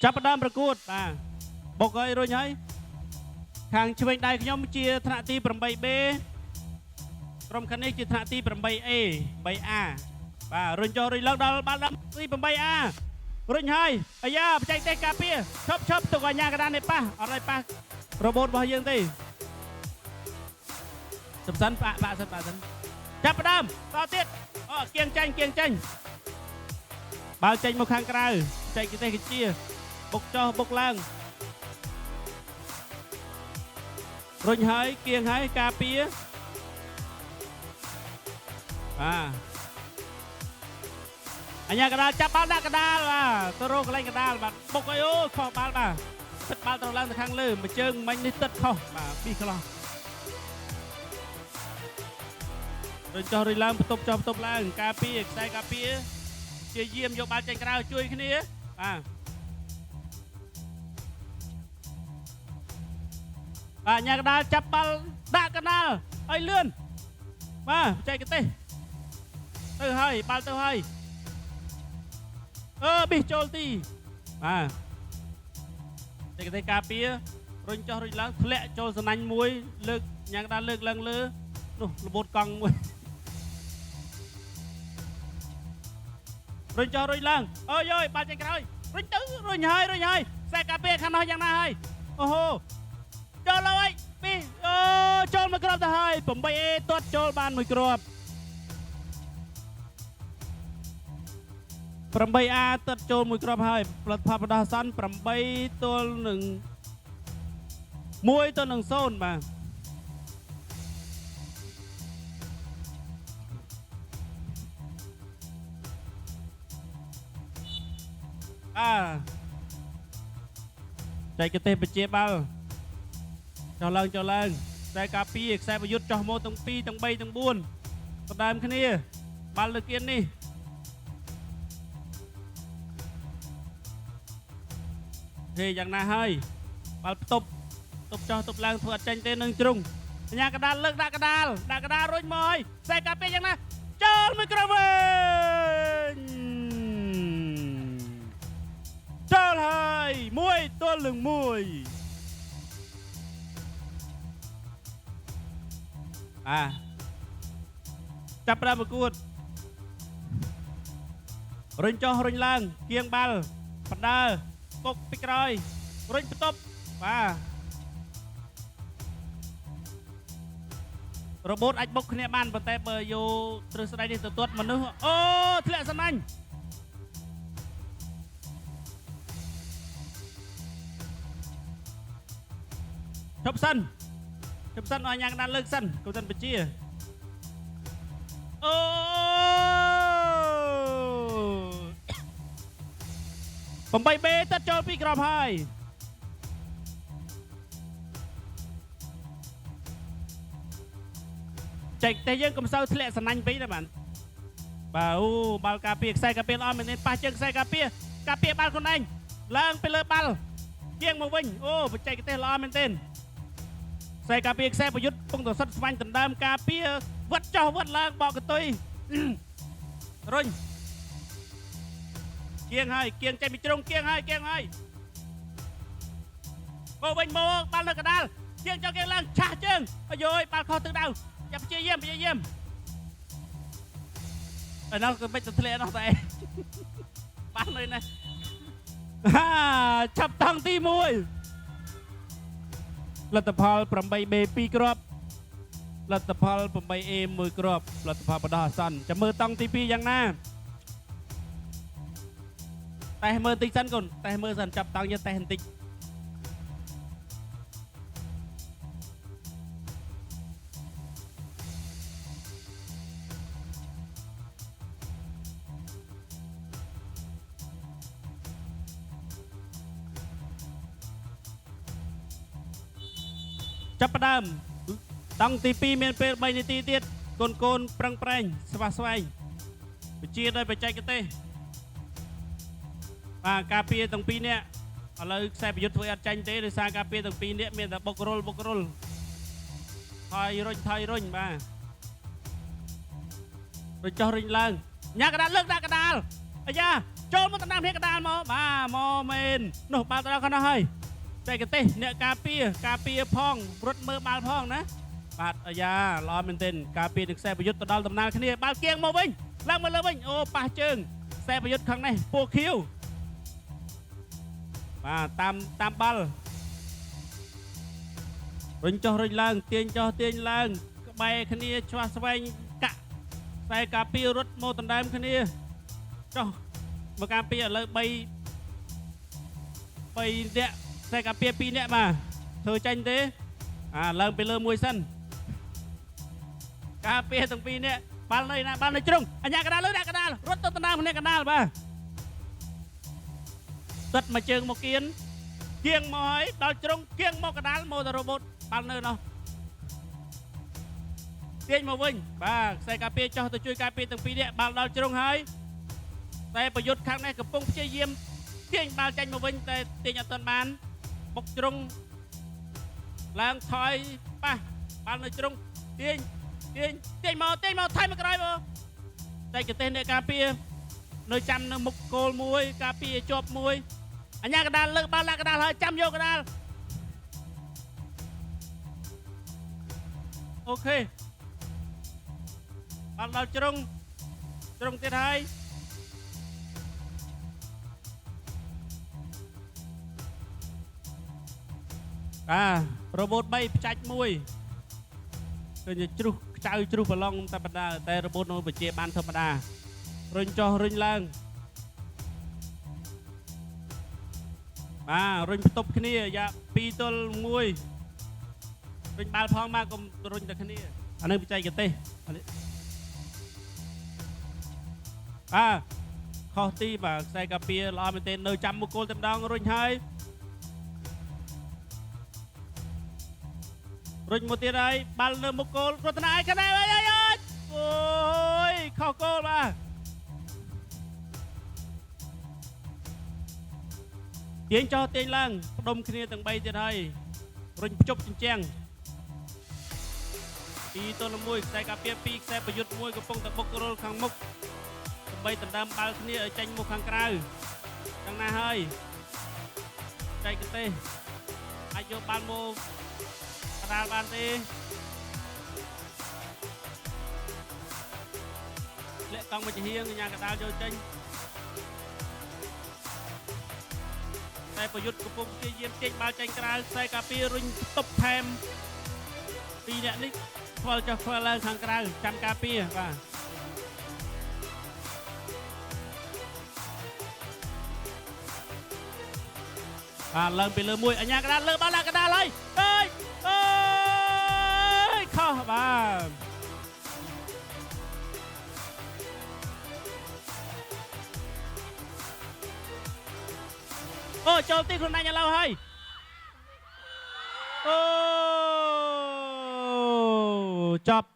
ចាប់ផ្ដើមប្រកួតបាទបុកហើយរុញហើយខាងឆ្វេងដៃខ្ញុំជាថ្នាក់ទី 8B ក្រុមខាងនេះជាថ្នាក់ទី 8A 3A បាទរុញចុះរុញឡើងដល់បាល់ដល់ទី 8A រុញហើយអាយ៉ាបច្ចេកទេសការពារឈប់ទុកអាញាកណ្ដាលនេះប៉ះអត់ឲ្យប៉ះរបូតរបស់យើងទេសំសិនបាក់សិនចាប់ផ្ដើមតទៀតអូគៀងចាញ់បាល់ចេញមកខាងក្រៅបច្ចេកទេសកជាបុកចុះបុកឡើងរុញហើយគៀងហើយការពារបាទអញ្ញាកដាលចាប់បាល់ដាក់កដាលបាទទៅរកកន្លែងកដាលបាទបុកអីអូខុសបាល់បាទទឹកបាល់ត្រូវឡើងទៅខាងលើមួយជើងមិញនេះទឹកខុសបាទពីខ្លះរុញចុះរុញឡើងបន្ទប់ចុះបន្ទប់ឡើងការពារខ្សែការពារជាយាមយកបាល់ចេញក្រៅជួយគ្នាបាទអញ្ញាកដាលចាប់បាល់ដាក់កដាលឲ្យលឿនបាទបច្ចេកទេសទៅហើយបាល់ទៅហើយប៊ីសចូលទីបាទបច្ចេកទេសការពាររុញចុះរុញឡើងធ្លាក់ចូលសំណាញ់មួយលើកញ៉ាំងដាល់លើកឡើងលើនោះរបូតកង់មួយរុញចុះរុញឡើងអូយបាល់ចេញក្រោយរុញទៅរុញហើយខ្សែការពារខាងនោះយ៉ាងណាហើយអូហូចូលហើយពីចូលមួយគ្រាប់ទៅហើយ 8A ទាត់ចូលបានមួយគ្រាប់ 8A ទាត់ចូលមួយគ្រាប់ហើយផលិតផលបដោះអាសន្ន8 ទល់នឹង 1 ទល់នឹង 0 បាទចែកទេសបជាបាល់ចុះឡើងខ្សែការពារខ្សែប្រយុទ្ធចុះមកទាំង2ទាំង3ទាំង4ដណ្ដើមគ្នាបាល់លើកៀននេះទេយ៉ាងណាហើយបាល់ផ្ទប់ចុះទប់ឡើងធ្វើអត់ចាញ់ទេនឹងជ្រុងសញ្ញាកដាលលើកដាក់កដាលរុញមកហើយខ្សែការពារយ៉ាងណាចូលមួយគ្រាប់វិញចូលហើយ1 ទល់នឹង 1ចាប់ផ្ដើមប្រកួតរុញចុះរុញឡើងគៀងបាល់បណ្ដើបុកពីក្រោយរុញបន្ទប់បាទរបូតអាចបុកគ្នាបានប៉ុន្តែបើយកទ្រឹស្ដីនេះទៅទាត់មនុស្សអូធ្លាក់សំណាញ់ឈប់សិនឲ្យញ៉ាំងដាល់លើកសិនកុំសិនបជាអូ 8B ទាត់ចូល2គ្រាប់ហើយចែកតែយើងកុំសូវធ្លាក់សំណាញ់ពេកទេបាទអូបាល់ការពារខ្សែការពារល្អមែនទេប៉ះជើងខ្សែការពារបាល់ខ្លួនឯងឡើងទៅលើបាល់ជាងមកវិញអូបច្ចេកទេសល្អមែនទេខ្សែការពារខ្សែប្រយុទ្ធពងតសិតស្វាញ់ដណ្ដើមការពារវត្តចុះវត្តឡើងបកកតុយរុញគៀងចេញពីជ្រុងគៀងហើយមកវិញមកបាល់លើកដាលគៀងឡើងឆាស់ជើងអាយបាល់ខុសទិសដៅចាប់ព្យាយាមឯនោះគឺមិនទៅធ្លាក់នោះតែបាល់នៅនេះឆាប់តង់ទី1លទ្ធផល 8B 2 គ្រាប់លទ្ធផល 8A 1 គ្រាប់លទ្ធផលបដោះអាសន្នចាំមើលតង់ទី2យ៉ាងណាតែមើលបន្តិចសិនកូនតែមើលសិនចាប់តង់យកតែបន្តិចចាប់ផ្ដើមតង់ទី2មានពេល3នាទីទៀតកូនប្រឹងប្រែងស្វះស្វែងបជាដោយបច្ចេកទេសបាទការពារទាំងពីរនាក់ឥឡូវខ្សែប្រយុទ្ធធ្វើអត់ចាញ់ទេដោយសារការពារទាំងពីរនាក់មានតែបុករុលថយរុញបាទរុញចុះរុញឡើងញ៉ាកដាលលើកដាក់កដាល អាយ៉ាចូលមកតំណាំគ្នាកដាលមកបាទមកមែននោះបាល់ទៅដល់ខាងនោះហើយតែកទេសអ្នកការពារផងរត់មើលបាល់ផងណាបាទអាយ៉ាល្អមែនទែនការពារនឹងខ្សែប្រយុទ្ធទៅដល់ដំណើរគ្នាបាល់គៀងមកវិញឡើងមកលើវិញអូប៉ះជើងខ្សែប្រយុទ្ធខាងនេះពូខៀវបាទតាមបាល់រុញចុះរុញឡើងទាញចុះទាញឡើងក្បែរគ្នាឆ្វះស្វែងកាក់ខ្សែការពាររត់មកដណ្ដើមគ្នាចុះមកការពារឥឡូវ3នាក់ខ្សែការពារ2នាក់បាទធ្វើចាញ់ទេឡើងទៅលើមួយសិនការពារទាំង2នាក់បាល់នៅណាបាល់នៅជ្រុងអញ្ញាកដាលលើដាក់កដាលរត់ទៅដណ្ដើមគ្នាកដាលបាទដិតមកជើងមកគៀងមកហើយដល់ជ្រុងគៀងមកកដាលមកទៅរ៉ូបូតបាល់នៅនោះទាញមកវិញបាទខ្សែការពារចោះទៅជួយការពារទាំង2នាក់បាល់ដល់ជ្រុងហើយតែប្រយុទ្ធខាងនេះកំពុងព្យាយាមទាញបាល់ចាញ់មកវិញតែទាញអត់ទាន់បានបុកជ្រុងឡើងថយប៉ះបាល់នៅជ្រុងទាញមកថយមកក្រោយមកតែកទេសអ្នកការពារនៅចាំនៅមុខគោលមួយការពារជាប់មួយអញ្ញាកដាលលើកបាល់ដាក់កដាលហើយចាំយកកដាលអូខេបាល់ដល់ជ្រុងទៀតហើយរ៉ូបូត3ផ្ចាច់1ឃើញជ្រុះខ្ចៅជ្រុះប្រឡងតែបណ្ដាតែរ៉ូបូតនៅបជាបានធម្មតារុញចុះរុញឡើងរុញបន្ទប់គ្នាយ៉ា2ទល់1រុញបាល់ផងមកកុំរុញតែគ្នាអានឹងបច្ចេកទេសខុសទីបាទខ្សែការពារល្អមែនទែននៅចាំមុខគោលតែម្ដងរុញហើយរុញមកទៀតហើយបាល់នៅមុខគោលរតនាឯកណែអើយអូយខុសគោលបាទទាញចោលទាញឡើងផ្ដុំគ្នាទាំង3ទៀតហើយរុញភ្ជប់ជញ្ជាំង2ទល់1ខ្សែការពារ2ខ្សែប្រយុទ្ធ1កំពុងតែបុករលខាងមុខដើម្បីដណ្ដើមបាល់គ្នាឲ្យចេញមកខាងក្រៅយ៉ាងណាហើយចែកទេសអាចយកបាល់មកកដាលបានទេលាក់កង់មកជាហៀងញ៉ាកដាលយកចេញតែប្រយុទ្ធកំពុងព្យាយាមទាញបាល់ចេញក្រៅខ្សែការពាររុញទប់ថែម2នាក់នេះខ្វល់ចុះខ្វល់ឡើងខាងក្រៅចាំការពារបាទឡើងពីលើមួយអញ្ញាកដាលលើបាល់ដាក់កដាលហើយអើយខុសបាទអូចូលទីខ្លួនឯងឥឡូវហើយអូចប់